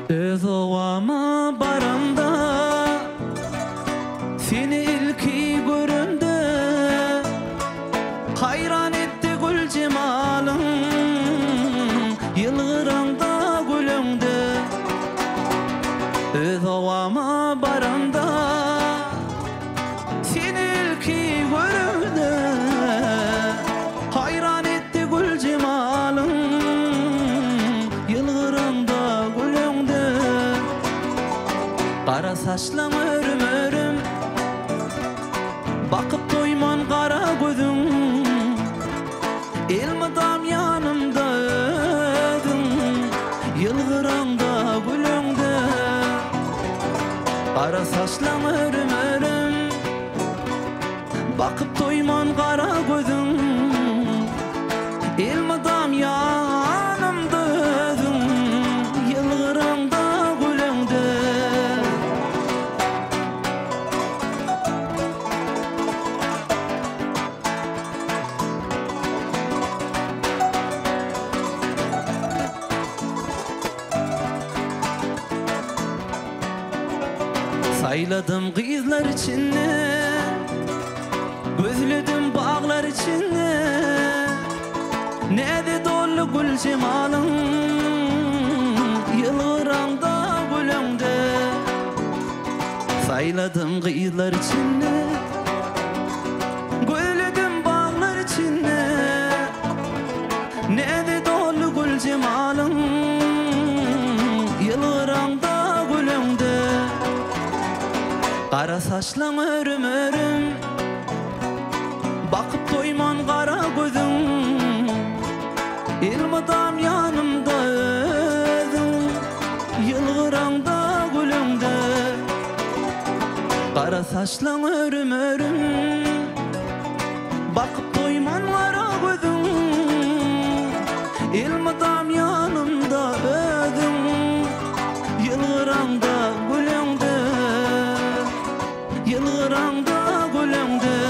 Öz ovama baramda seni ilki görümde hayran etti gül cemalın yılgıranda gülüngde. Öz ovama baramda seni ilki görümde hayran etti gül cemalın yılgıranda gülüngde. Kara saçlan örüm örüm bakıp doyman kara gözüm, elmadam yanımda ödüm yılgıranda gülüngde. Kara saçlan örüm örüm bakıp doyman kara gözüm, elmadam yanımda ödüm yılgıranda gülüngde. Sayladım kızlar içinde, gözledim bağlar içinde. Nede dolu gül cemalın yılgıranda gülüngde. Sayladım kızlar içinde, gözledim bağlar içinde. Nede dolu gül cemalın yılgıranda gülüngde. Kara saçlan örüm örüm bakıp doyman kara gözüm, elmadam yanımda ödüm yılgıranda gülüngde. Kara saçlan örüm örüm bakıp doyman kara gözüm, elmadam yanımda ödüm yılgıranda gülüngde. Yılgıranda gülüngde.